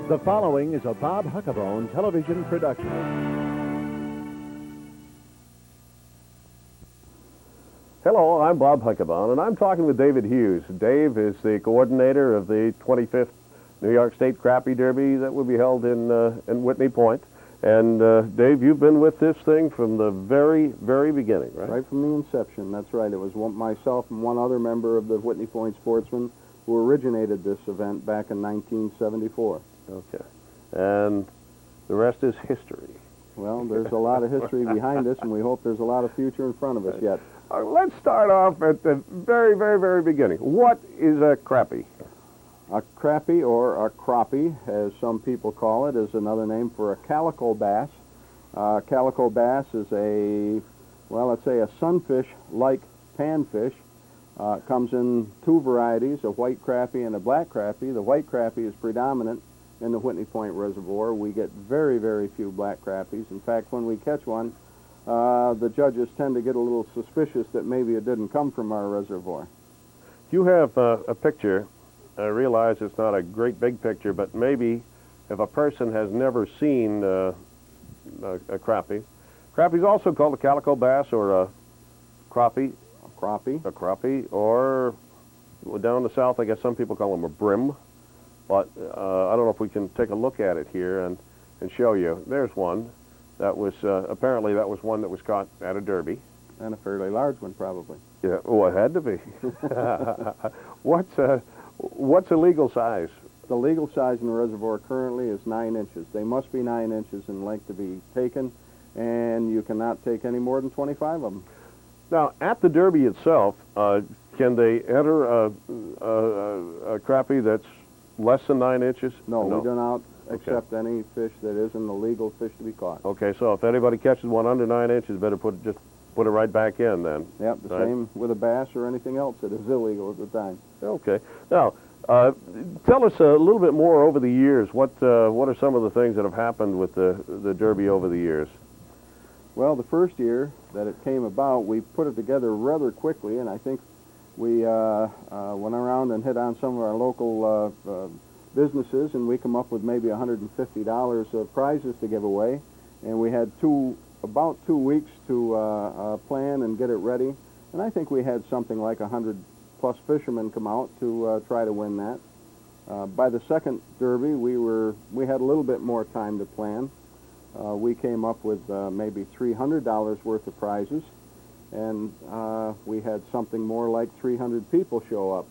The following is a Bob Huckabone television production. Hello, I'm Bob Huckabone, and I'm talking with David Hughes. Dave is the coordinator of the 25th New York State Crappie Derby that will be held in Whitney Point. And Dave, you've been with this thing from the very, very beginning, right? Right from the inception, that's right. It was myself and one other member of the Whitney Point Sportsmen who originated this event back in 1974. Okay. And the rest is history. Well, there's a lot of history behind us, and we hope there's a lot of future in front of us yet. Let's start off at the very, very, very beginning. What is a crappie? A crappie, or a crappie, as some people call it, is another name for a calico bass. Calico bass is let's say a sunfish-like panfish. It comes in two varieties, a white crappie and a black crappie. The white crappie is predominant in the Whitney Point Reservoir. We get very, very few black crappies. In fact, when we catch one, the judges tend to get a little suspicious that maybe it didn't come from our reservoir. You have a picture. I realize it's not a great big picture, but maybe if a person has never seen a crappie. Crappie is also called a calico bass or a crappie. A crappie. A crappie, or down the south, I guess some people call them a brim. But I don't know if we can take a look at it here and show you. There's one. That was, apparently that was one that was caught at a derby. And a fairly large one, probably. Yeah, oh, it had to be. What's the legal size? The legal size in the reservoir currently is 9 inches. They must be 9 inches in length to be taken, and you cannot take any more than 25 of them. Now, at the derby itself, can they enter a crappie that's less than 9 inches? No, we do not accept any fish that isn't a legal fish to be caught. Okay, so if anybody catches one under 9 inches, better just put it right back in then. Yep, the same with a bass or anything else that is illegal at the time. Okay. Now, tell us a little bit more over the years. What are some of the things that have happened with the derby over the years? Well, the first year that it came about, we put it together rather quickly, and I think we went around and hit on some of our local businesses, and we come up with maybe $150 of prizes to give away, and we had about 2 weeks to plan and get it ready, and I think we had something like 100+ fishermen come out to try to win that. By the second derby, we had a little bit more time to plan. We came up with maybe $300 worth of prizes, and we had something more like 300 people show up.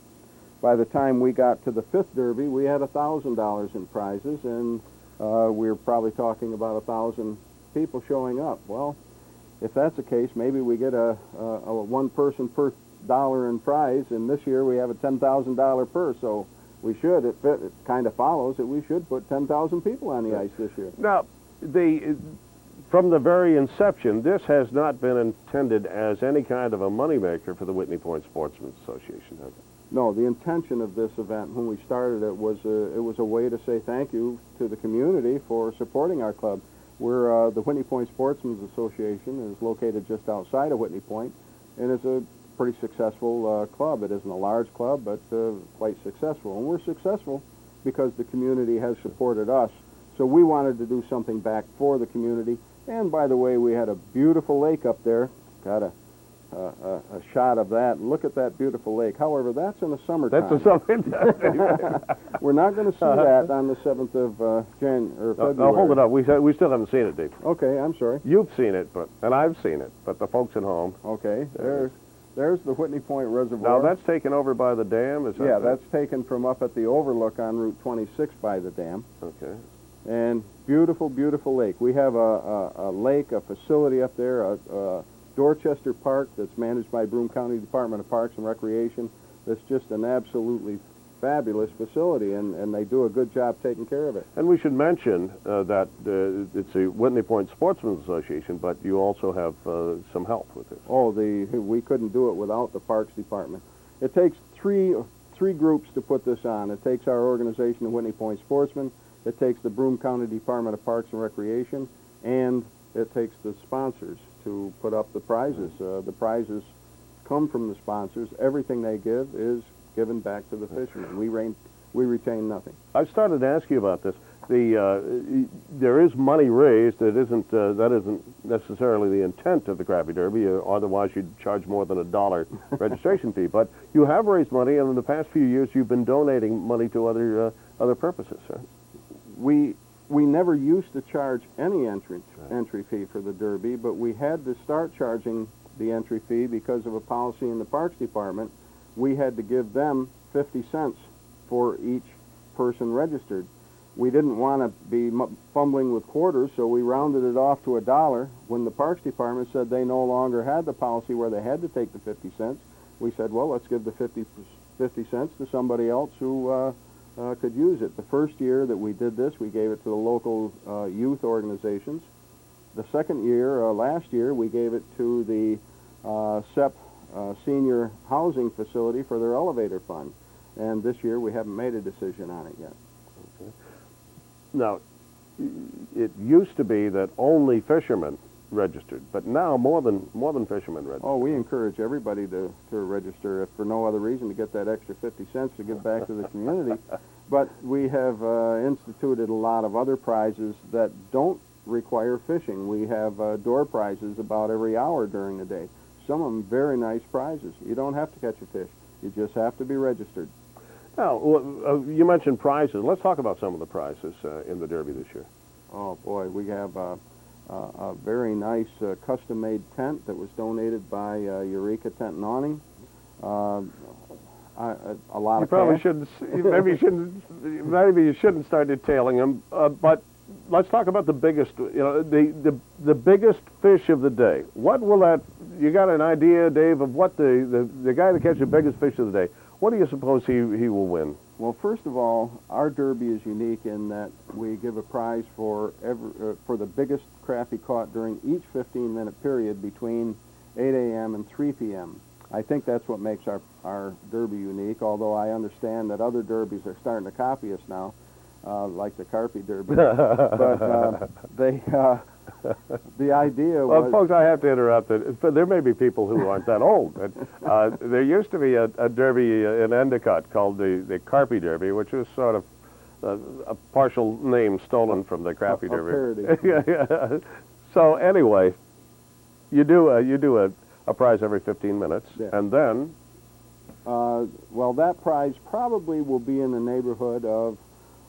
By the time we got to the fifth derby, we had $1,000 in prizes, and we were probably talking about 1,000 people showing up. Well, if that's the case, maybe we get a one person per dollar in prize, and this year we have a $10,000 purse, so we should, it kind of follows that we should put 10,000 people on the ice this year. Now, from the very inception, this has not been intended as any kind of a moneymaker for the Whitney Point Sportsmen's Association, has it? No, the intention of this event when we started it was a way to say thank you to the community for supporting our club. We're the Whitney Point Sportsmen's Association is located just outside of Whitney Point, and it's a pretty successful club. It isn't a large club, but quite successful. And we're successful because the community has supported us. So we wanted to do something back for the community. And by the way, we had a beautiful lake up there. Got a shot of that. Look at that beautiful lake. However, that's in the summertime. That's a summertime. We're not going to see that on the 7th of February. No, hold it up. We still haven't seen it, Dave. Okay, I'm sorry. You've seen it, and I've seen it, but the folks at home. Okay, there's the Whitney Point Reservoir. Now, that's taken over by the dam, is that Yeah, right? that's taken from up at the overlook on Route 26 by the dam. Okay. And beautiful, beautiful lake. We have a lake, a facility up there, a Dorchester Park that's managed by Broome County Department of Parks and Recreation. That's just an absolutely fabulous facility, and they do a good job taking care of it. And we should mention that it's the Whitney Point Sportsmen's Association, but you also have some help with this. Oh, we couldn't do it without the Parks Department. It takes three groups to put this on. It takes our organization, the Whitney Point Sportsmen. It takes the Broome County Department of Parks and Recreation, and it takes the sponsors to put up the prizes. The prizes come from the sponsors. Everything they give is given back to the fishermen. We retain nothing. I started to ask you about this. there is money raised. That isn't necessarily the intent of the Crappie Derby. Otherwise, you'd charge more than $1 registration fee. But you have raised money, and in the past few years, you've been donating money to other purposes. Right? We never used to charge any entry fee for the Derby, but we had to start charging the entry fee because of a policy in the Parks Department. We had to give them 50 cents for each person registered. We didn't want to be fumbling with quarters, so we rounded it off to $1. When the Parks Department said they no longer had the policy where they had to take the 50 cents, we said, well, let's give the 50 cents to somebody else who could use it. The first year that we did this, we gave it to the local youth organizations. The second year, last year, we gave it to the SEP Senior Housing Facility for their elevator fund. And this year, we haven't made a decision on it yet. Okay. Now, it used to be that only fishermen registered, but now more than fishermen register. Oh, we encourage everybody to register, if for no other reason, to get that extra 50 cents to give back to the community. But we have instituted a lot of other prizes that don't require fishing. We have door prizes about every hour during the day. Some of them very nice prizes. You don't have to catch a fish. You just have to be registered. Now, you mentioned prizes. Let's talk about some of the prizes in the Derby this year. Oh, boy, we have a very nice custom-made tent that was donated by Eureka Tent and Awning. A lot you of probably cash. shouldn't. Maybe you shouldn't start detailing them. But let's talk about the biggest. The biggest fish of the day. What will that? You got an idea, Dave, of what the guy that catches the biggest fish of the day? What do you suppose he will win? Well, first of all, our derby is unique in that we give a prize for the biggest crappie caught during each 15-minute period between 8 a.m. and 3 p.m. I think that's what makes our derby unique, although I understand that other derbies are starting to copy us now, like the Crappie Derby. But the idea was... Well, folks, I have to interrupt. There may be people who aren't that old. There used to be a derby in Endicott called the Crappie Derby, which was sort of a partial name stolen from the Crappie Derby. A parody. Yeah. So anyway, you do a prize every 15 minutes, yeah. And then... well, that prize probably will be in the neighborhood of,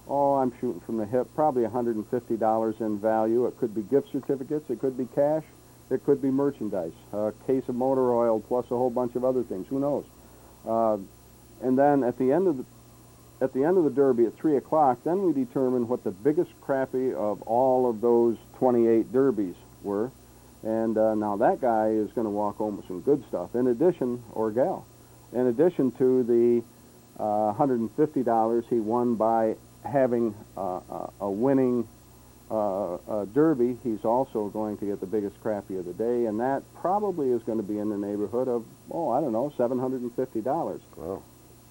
I'm shooting from the hip, probably $150 in value. It could be gift certificates, it could be cash, it could be merchandise, a case of motor oil plus a whole bunch of other things. Who knows? And then at the end of the Derby at 3 o'clock, then we determine what the biggest crappie of all of those 28 derbies were. And now that guy is going to walk home with some good stuff. In addition, or gal, in addition to the $150 he won by having a winning derby, he's also going to get the biggest crappie of the day, and that probably is going to be in the neighborhood of, I don't know, $750. Wow.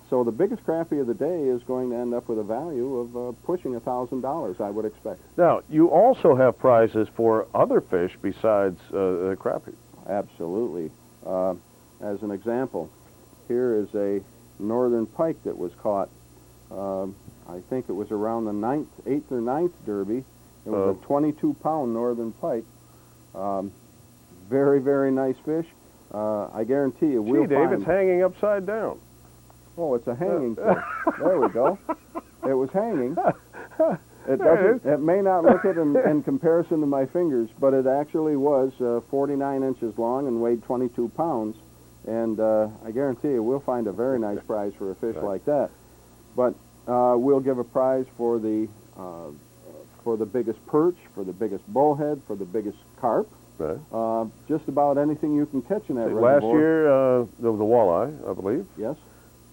So the biggest crappie of the day is going to end up with a value of pushing $1,000, I would expect. Now, you also have prizes for other fish besides crappie. Absolutely. As an example, here is a northern pike that was caught, I think it was around the 8th or 9th Derby. It was a 22-pound northern pike. Very, very nice fish. I guarantee you we'll Dave, find... it's hanging upside down. Oh, it's a hanging fish. There we go. It was hanging. It doesn't. It may not look it in comparison to my fingers, but it actually was 49 inches long and weighed 22 pounds. And I guarantee you, we'll find a very nice prize for a fish like that. But we'll give a prize for the biggest perch, for the biggest bullhead, for the biggest carp. Right. Just about anything you can catch in that Last reservoir. year, there was a walleye, I believe. Yes.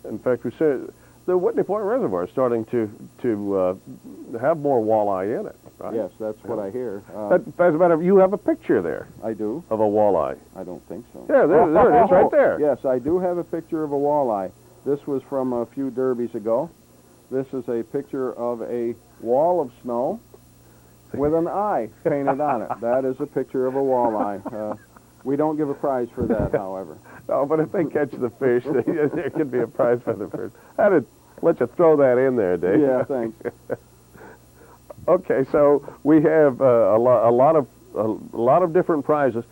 In fact, we said the Whitney Point Reservoir is starting to have more walleye in it. Right? Yes, that's what I hear. As a matter of, you have a picture there. I do. Of a walleye. I don't think so. Yeah, there it is, right there. Yes, I do have a picture of a walleye. This was from a few derbies ago. This is a picture of a wall of snow with an eye painted on it. That is a picture of a walleye. We don't give a prize for that, however. No, but if they catch the fish, there could be a prize for the fish. I had to let you throw that in there, Dave. Yeah, thanks. Okay, so we have a lot of different prizes.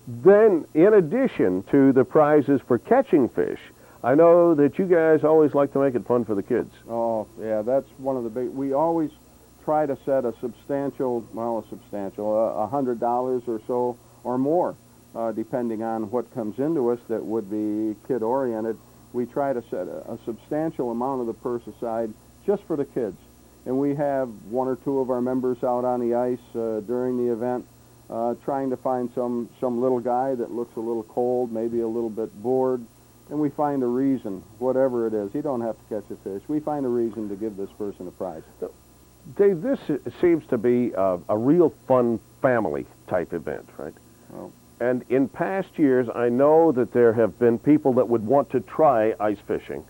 Then, in addition to the prizes for catching fish, I know that you guys always like to make it fun for the kids. Oh, yeah, that's one of the big. We always try to set a substantial, $100 or so or more, depending on what comes into us that would be kid-oriented. We try to set a substantial amount of the purse aside just for the kids. And we have one or two of our members out on the ice during the event, trying to find some little guy that looks a little cold, maybe a little bit bored, and we find a reason, whatever it is. He don't have to catch a fish. We find a reason to give this person a prize. Dave, this seems to be a real fun family type event, right? Well, and in past years, I know that there have been people that would want to try ice fishing,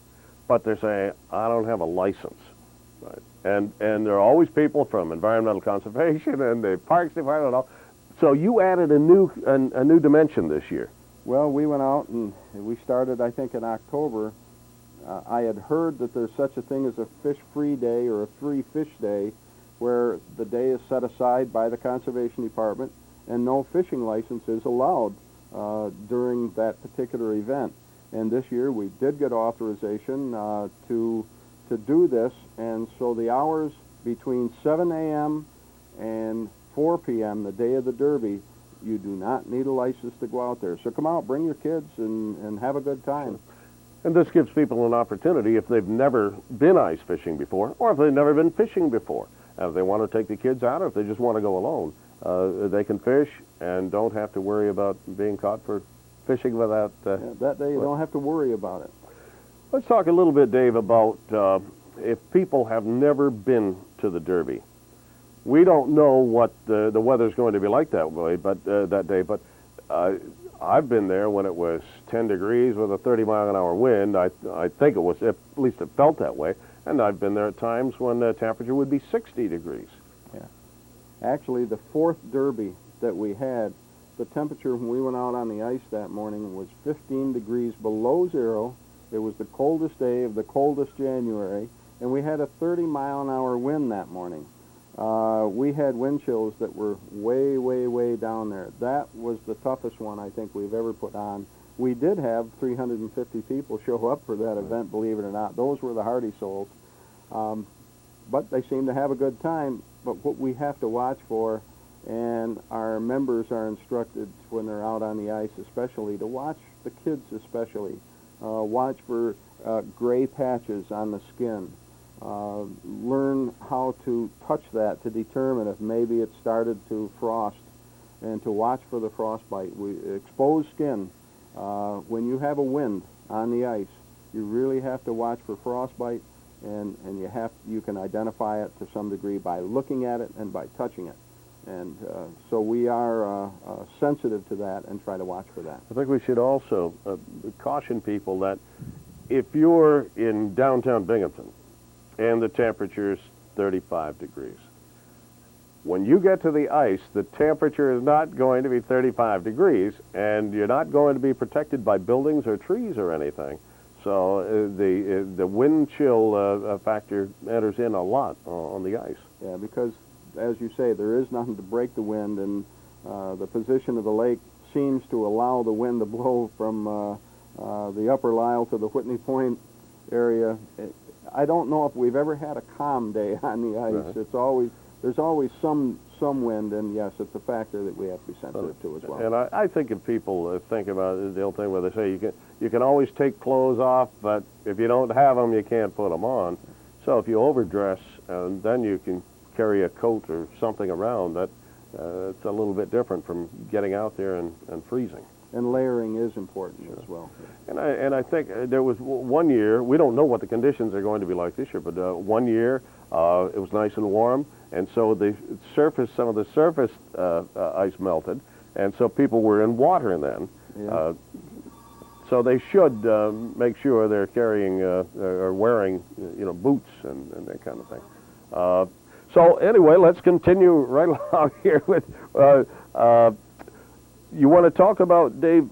but they're saying, I don't have a license, right? And there are always people from environmental conservation and the parks department and all. So you added a new dimension this year. well, we went out and we started, I think, in October. I had heard that there's such a thing as a fish-free day or a free fish day, where the day is set aside by the Conservation Department and no fishing license is allowed during that particular event. And this year we did get authorization to do this, and so the hours between 7 a.m. and 4 p.m., the day of the Derby, you do not need a license to go out there. So come out, bring your kids, and have a good time. And this gives people an opportunity if they've never been ice fishing before, or if they've never been fishing before. If they want to take the kids out, or if they just want to go alone, they can fish and don't have to worry about being caught for fishing without... that day you don't have to worry about it. Let's talk a little bit, Dave, about if people have never been to the Derby. We don't know what the weather's going to be like that day, but I've been there when it was 10 degrees with a 30-mile-an-hour wind. I think it was, at least it felt that way. And I've been there at times when the temperature would be 60 degrees. Yeah. Actually, the fourth Derby that we had, the temperature when we went out on the ice that morning was 15 degrees below zero. It was the coldest day of the coldest January, and we had a 30-mile-an-hour wind that morning. We had wind chills that were way, way, way down there. That was the toughest one I think we've ever put on. We did have 350 people show up for that event, believe it or not. Those were the hardy souls. But they seemed to have a good time. But what we have to watch for, and our members are instructed when they're out on the ice especially, to watch the kids especially. Watch for gray patches on the skin. Learn how to touch that to determine if maybe it started to frost, and to watch for the frostbite. Exposed skin, when you have a wind on the ice, you really have to watch for frostbite, and you can identify it to some degree by looking at it and by touching it. And so we are sensitive to that and try to watch for that. I think we should also caution people that if you're in downtown Binghamton and the temperature is 35 degrees, when you get to the ice, the temperature is not going to be 35 degrees, and you're not going to be protected by buildings or trees or anything. So the wind chill factor enters in a lot on the ice. Yeah, because, as you say, there is nothing to break the wind, and the position of the lake seems to allow the wind to blow from the Upper Lisle to the Whitney Point area. I don't know if we've ever had a calm day on the ice. Right. There's always some wind, and yes, it's a factor that we have to be sensitive to as well. And I think if people think about it, the old thing where they say you can always take clothes off, but if you don't have them, you can't put them on. So if you overdress, and then you can carry a coat or something around, that it's a little bit different from getting out there and freezing. And layering is important as well. And I think there was one year, we don't know what the conditions are going to be like this year, but one year it was nice and warm, and so some of the surface ice melted, and so people were in water then. Yeah. So they should make sure they're carrying or wearing, boots and that kind of thing. So anyway, let's continue right along here with. You want to talk about, Dave,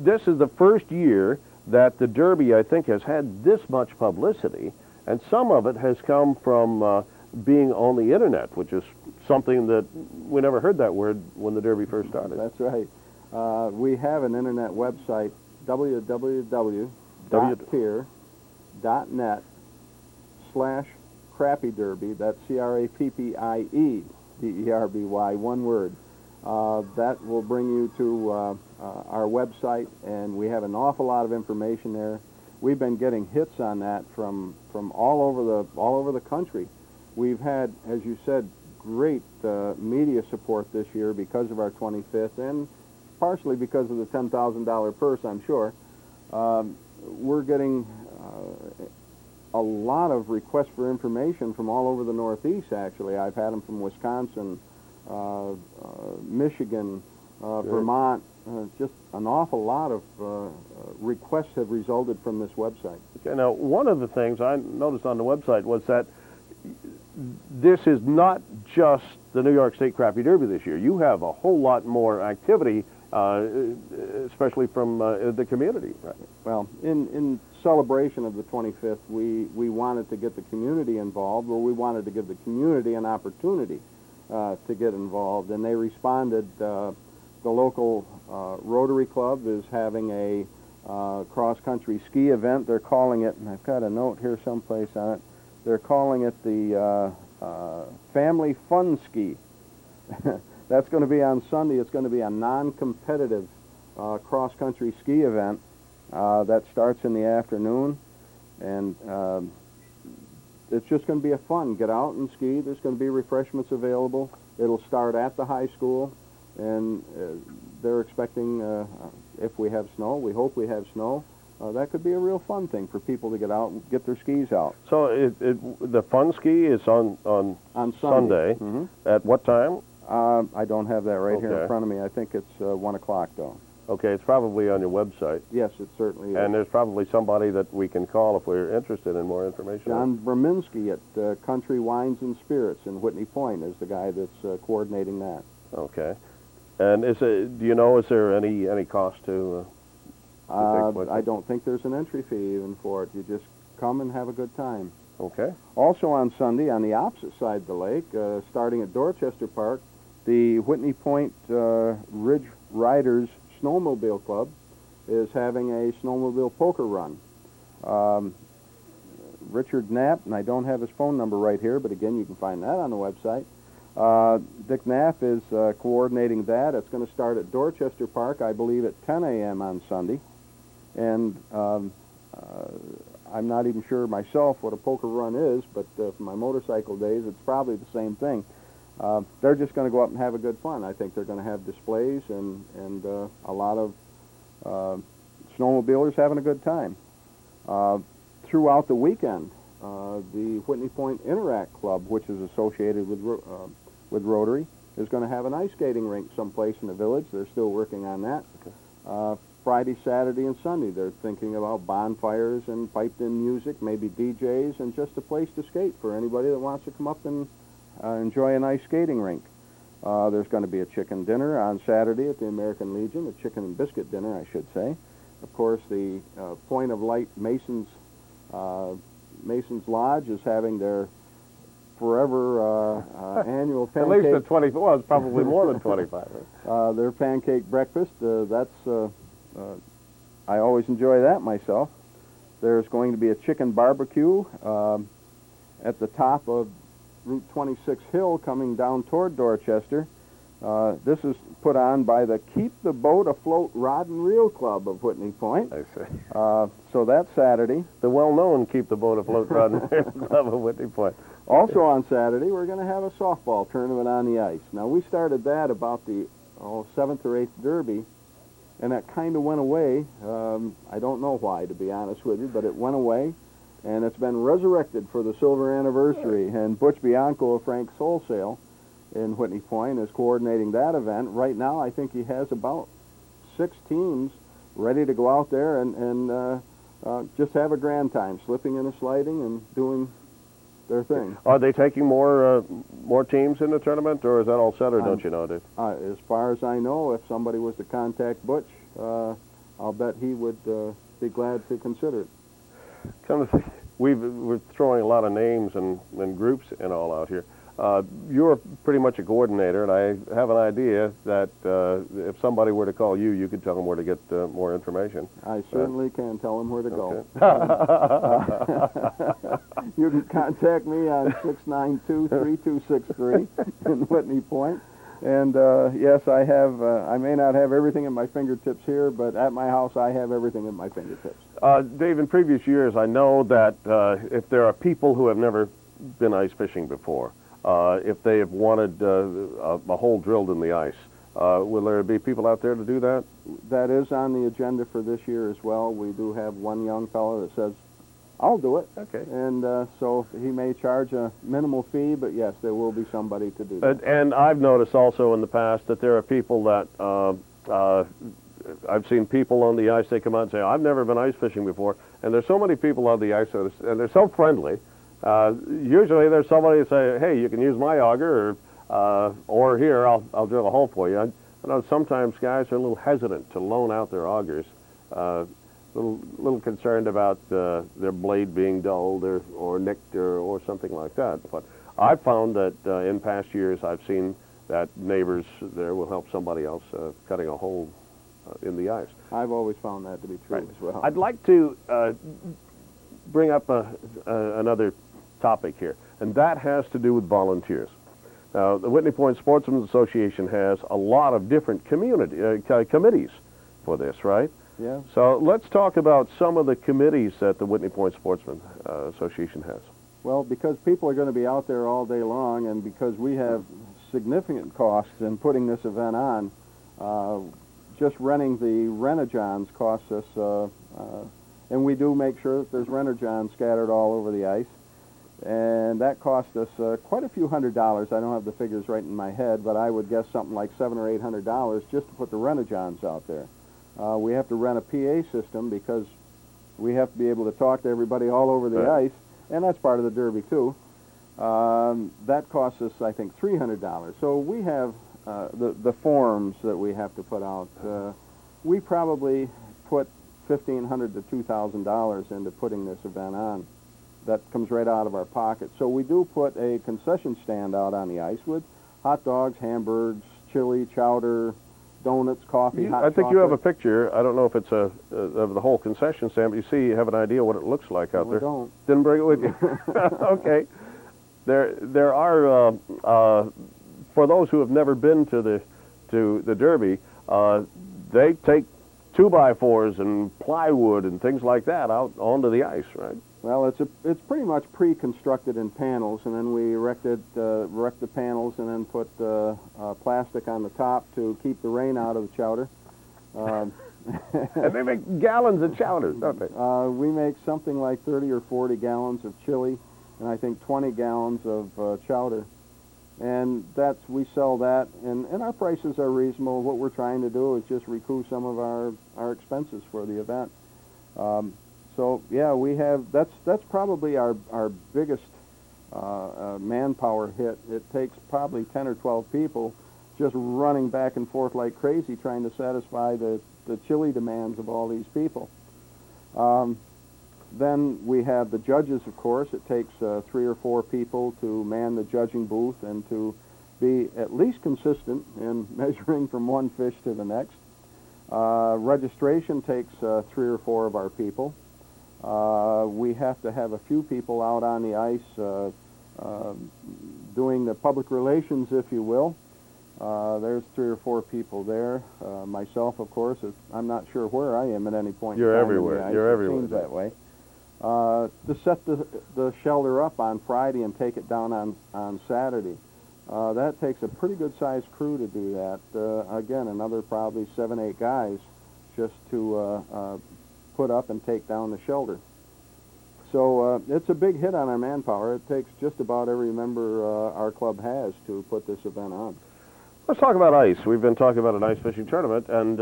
this is the first year that the Derby, I think, has had this much publicity, and some of it has come from being on the internet, which is something that we never heard that word when the Derby first started. That's right. We have an internet website, www.tier.net/Crappie Derby. That's Crappie Derby, one word. That will bring you to our website, and we have an awful lot of information there. We've been getting hits on that from all over the country. We've had, as you said, great media support this year because of our 25th, and partially because of the $10,000 purse, I'm sure. We're getting a lot of requests for information from all over the Northeast, actually. I've had them from Wisconsin, Michigan, Vermont. Just an awful lot of requests have resulted from this website. Okay, now, one of the things I noticed on the website was that this is not just the New York State Crappie Derby this year. You have a whole lot more activity, especially from the community. Right? Well, in celebration of the 25th, we wanted to get the community involved, or we wanted to give the community an opportunity to get involved, and they responded. The local Rotary Club is having a cross-country ski event. They're calling it, and I've got a note here someplace on it, they're calling it the Family Fun Ski. That's going to be on Sunday. It's going to be a non-competitive cross-country ski event that starts in the afternoon, and it's just going to be a fun. Get out and ski. There's going to be refreshments available. It'll start at the high school, and they're expecting, if we have snow, we hope we have snow, that could be a real fun thing for people to get out and get their skis out. So the fun ski is on Sunday. Mm-hmm. At what time? I don't have that right here in front of me. I think it's 1 o'clock, though. Okay, it's probably on your website. Yes, it certainly is. And there's probably somebody that we can call if we're interested in more information. John Verminski at Country Wines and Spirits in Whitney Point is the guy that's coordinating that. Okay. And do you know, is there any cost to take place? I don't think there's an entry fee even for it. You just come and have a good time. Okay. Also on Sunday, on the opposite side of the lake, starting at Dorchester Park, the Whitney Point Ridge Riders Snowmobile Club is having a snowmobile poker run. Richard Knapp, and I don't have his phone number right here, but again, you can find that on the website. Dick Knapp is coordinating that. It's going to start at Dorchester Park, I believe, at 10 a.m. on Sunday. And I'm not even sure myself what a poker run is, but from my motorcycle days, it's probably the same thing. They're just going to go up and have a good fun. I think they're going to have displays and a lot of snowmobilers having a good time. Throughout the weekend, the Whitney Point Interact Club, which is associated with Rotary, is going to have an ice skating rink someplace in the village. They're still working on that. Okay. Friday, Saturday, and Sunday, they're thinking about bonfires and piped-in music, maybe DJs, and just a place to skate for anybody that wants to come up and enjoy an ice skating rink. There's going to be a chicken dinner on Saturday at the American Legion, a chicken and biscuit dinner, I should say. Of course, the Point of Light Masons Lodge is having their forever annual pancake. At least the 24, well, it's probably more than 25. Their pancake breakfast, I always enjoy that myself. There's going to be a chicken barbecue at the top of Route 26 Hill coming down toward Dorchester. This is put on by the Keep the Boat Afloat Rod and Reel Club of Whitney Point. I see. So that's Saturday. The well-known Keep the Boat Afloat Rod and Reel Club of Whitney Point. Also on Saturday, we're going to have a softball tournament on the ice. Now, we started that about the 7th or 8th Derby, and that kind of went away. I don't know why, to be honest with you, but it went away, and it's been resurrected for the silver anniversary. And Butch Bianco of Frank's Wholesale in Whitney Point is coordinating that event. Right now, I think he has about 6 teams ready to go out there and just have a grand time, slipping and sliding and doing their thing. Are they taking more teams in the tournament, or is that all set, or don't you know, Dave? As far as I know, if somebody was to contact Butch, I'll bet he would be glad to consider it. Come to think, we're throwing a lot of names and groups and all out here. You're pretty much a coordinator, and I have an idea that if somebody were to call you, you could tell them where to get more information. I certainly can tell them where to okay. go. You can contact me on 692-3263 in Whitney Point. And yes, I have. I may not have everything at my fingertips here, but at my house, I have everything at my fingertips. Dave, in previous years, I know that if there are people who have never been ice fishing before, if they have wanted a hole drilled in the ice, will there be people out there to do that? That is on the agenda for this year as well. We do have one young fellow that says, I'll do it. Okay. And so he may charge a minimal fee, but yes, there will be somebody to do that. And I've noticed also in the past that there are people that, I've seen people on the ice, they come out and say, I've never been ice fishing before. And there's so many people on the ice, and they're so friendly. Usually there's somebody that say, hey, you can use my auger, or here, I'll drill a hole for you. I know sometimes guys are a little hesitant to loan out their augers. Little concerned about their blade being dulled or nicked or something like that. But I've found that in past years I've seen that neighbors there will help somebody else cutting a hole in the ice. I've always found that to be true as well. I'd like to bring up another topic here, and that has to do with volunteers. Now, the Whitney Point Sportsmen's Association has a lot of different committees for this, right? Yeah. So let's talk about some of the committees that the Whitney Point Sportsman Association has. Well, because people are going to be out there all day long, and because we have significant costs in putting this event on, just renting the Rent-A-Johns costs us, and we do make sure that there's Rent-A-Johns scattered all over the ice, and that cost us quite a few $100s. I don't have the figures right in my head, but I would guess something like $700 or $800 just to put the Rent-A-Johns out there. We have to rent a PA system because we have to be able to talk to everybody all over the ice, and that's part of the Derby too. That costs us, I think, $300. So we have the forms that we have to put out. We probably put $1,500 to $2,000 into putting this event on. That comes right out of our pocket. So we do put a concession stand out on the ice with hot dogs, hamburgers, chili, chowder, donuts, coffee, hot I think chocolate. you have a picture. I don't know if it's of the whole concession stand, but you have an idea what it looks like out there. Don't. Didn't bring it with you. Okay. There are for those who have never been to the Derby, they take 2x4s and plywood and things like that out onto the ice, right? Well, it's pretty much pre-constructed in panels, and then we erect the panels and then put plastic on the top to keep the rain out of the chowder. And they make gallons of chowder, don't they? We make something like 30 or 40 gallons of chili, and I think 20 gallons of chowder. And we sell that, and our prices are reasonable. What we're trying to do is just recoup some of our expenses for the event. So yeah, we have that's probably our biggest manpower hit. It takes probably 10 or 12 people just running back and forth like crazy trying to satisfy the chili demands of all these people. Then we have the judges, of course. It takes 3 or 4 people to man the judging booth and to be at least consistent in measuring from one fish to the next. Registration takes 3 or 4 of our people. We have to have a few people out on the ice doing the public relations, if you will. There's 3 or 4 people there. Myself, of course, I'm not sure where I am at any point. You're in time everywhere. in the ice. You're It everywhere. seems that way. To set the shelter up on Friday and take it down on Saturday. That takes a pretty good-sized crew to do that. Again, another probably 7, 8 guys just to put up and take down the shelter. So it's a big hit on our manpower. It takes just about every member our club has to put this event on. Let's talk about ice. We've been talking about an ice fishing tournament, and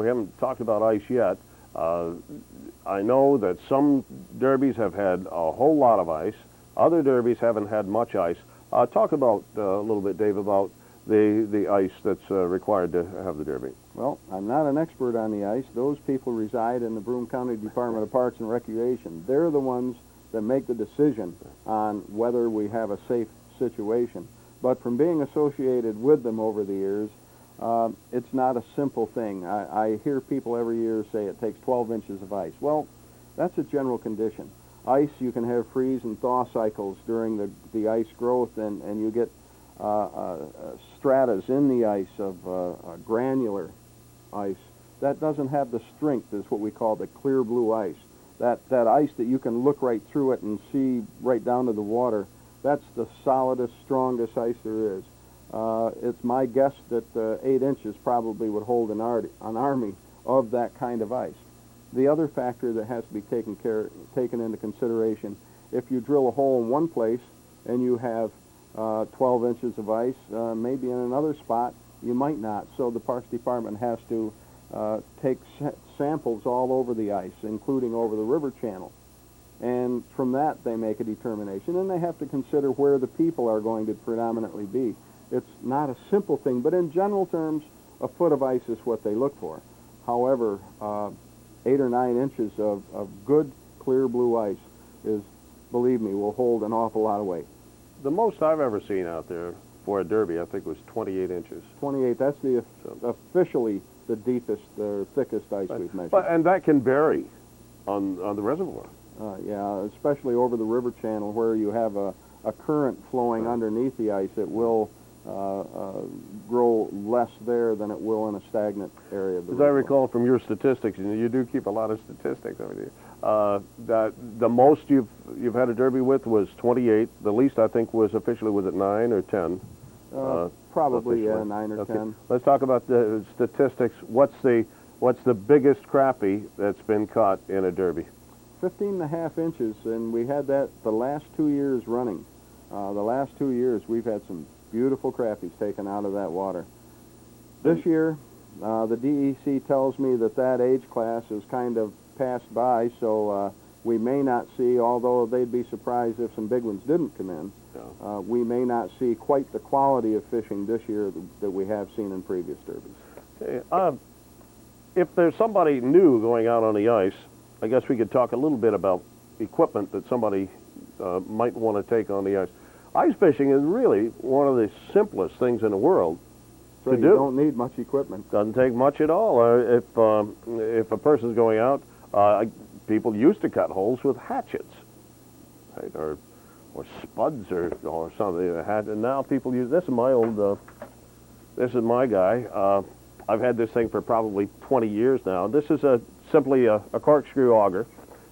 we haven't talked about ice yet. I know that some derbies have had a whole lot of ice. Other derbies haven't had much ice. Talk about a little bit, Dave, about the ice that's required to have the derby. Well, I'm not an expert on the ice. Those people reside in the Broome County Department of Parks and Recreation. They're the ones that make the decision on whether we have a safe situation. But from being associated with them over the years, it's not a simple thing. I hear people every year say it takes 12 inches of ice. Well, that's a general condition. Ice, you can have freeze and thaw cycles during the ice growth, and you get stratas in the ice of granular ice that doesn't have the strength as what we call the clear blue ice. That ice that you can look right through it and see right down to the water, that's the solidest, strongest ice there is. It's my guess that 8 inches probably would hold an army of that kind of ice. The other factor that has to be taken into consideration, if you drill a hole in one place and you have 12 inches of ice, maybe in another spot you might not. So the Parks Department has to take samples all over the ice, including over the river channel. And from that they make a determination, and they have to consider where the people are going to predominantly be. It's not a simple thing, but in general terms, a foot of ice is what they look for. However, 8 or 9 inches of good, clear blue ice is, believe me, will hold an awful lot of weight. The most I've ever seen out there for a derby, I think, was 28 inches. 28, that's the officially the deepest, the thickest ice we've measured. And that can vary on the reservoir. Yeah, especially over the river channel where you have a current flowing underneath the ice, it will grow less there than it will in a stagnant area of the river. As I recall from your statistics, and you do keep a lot of statistics, I mean, that the most you've had a derby with was 28. The least, I think, was officially, was it 9 or 10? Probably, yeah, 9 or okay. 10. Let's talk about the statistics. What's the biggest crappie that's been caught in a derby? 15.5 inches, and we had that the last 2 years running. The last 2 years, we've had some beautiful crappies taken out of that water. This year, the DEC tells me that age class is kind of passed by, so we may not see, although they'd be surprised if some big ones didn't come in, we may not see quite the quality of fishing this year that we have seen in previous derbies. If there's somebody new going out on the ice, I guess we could talk a little bit about equipment that somebody might want to take on the ice. Ice fishing is really one of the simplest things in the world so to do. You don't need much equipment. Doesn't take much at all. If a person's going out, people used to cut holes with hatchets, right, or spuds or something. And now people use. This is my old. This is my guy. I've had this thing for probably 20 years now. This is simply a corkscrew auger.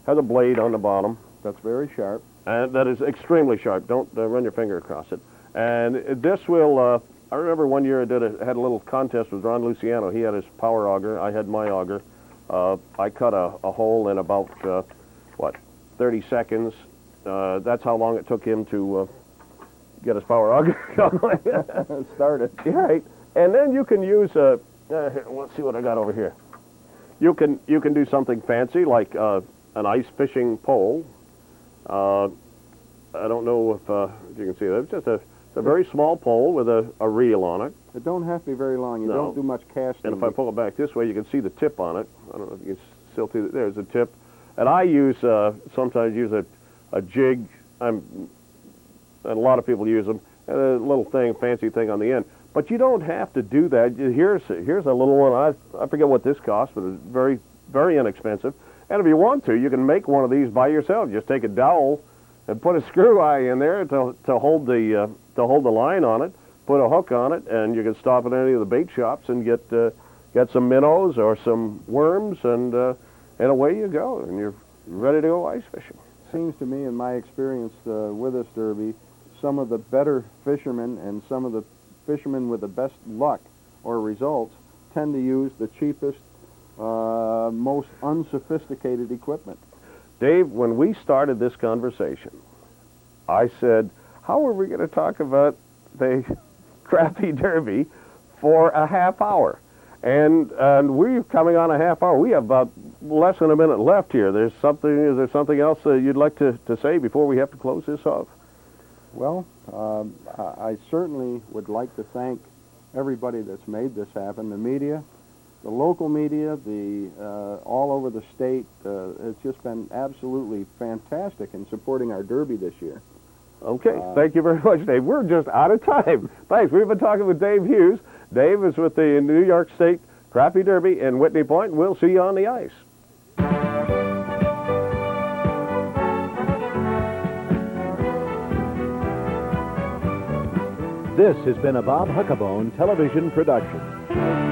Has a blade on the bottom. That's very sharp. And that is extremely sharp. Don't run your finger across it. And this will, I remember one year I had a little contest with Ron Luciano. He had his power auger. I had my auger. I cut a hole in about, 30 seconds. That's how long it took him to get his power auger going. Started. Right. And then you can use, let's see what I got over here. You can do something fancy like an ice fishing pole. I don't know if you can see that. It's just a very small pole with a reel on it. It don't have to be very long. You No. don't do much casting. And if I pull it back this way, you can see the tip on it. I don't know if you can still see that. There's a tip. And I sometimes use a jig. And a lot of people use them. And a little fancy thing on the end. But you don't have to do that. Here's a little one. I forget what this costs, but it's very, very inexpensive. And if you want to, you can make one of these by yourself. Just take a dowel and put a screw eye in there to hold the line on it. Put a hook on it, and you can stop at any of the bait shops and get some minnows or some worms, and away you go, and you're ready to go ice fishing. Seems to me, in my experience with this derby, some of the better fishermen and some of the fishermen with the best luck or results tend to use the cheapest, most unsophisticated equipment. Dave, when we started this conversation, I said, how are we going to talk about the Crappie Derby for a half hour? And we're coming on a half hour. We have about less than a minute left here. Is there something else you'd like to say before we have to close this off? Well, I certainly would like to thank everybody that's made this happen, the media, local media, all over the state. It's just been absolutely fantastic in supporting our Derby this year. Okay, thank you very much, Dave. We're just out of time. Thanks. We've been talking with Dave Hughes. Dave is with the New York State Crappie Derby in Whitney Point. We'll see you on the ice. This has been a Bob Huckabone television production.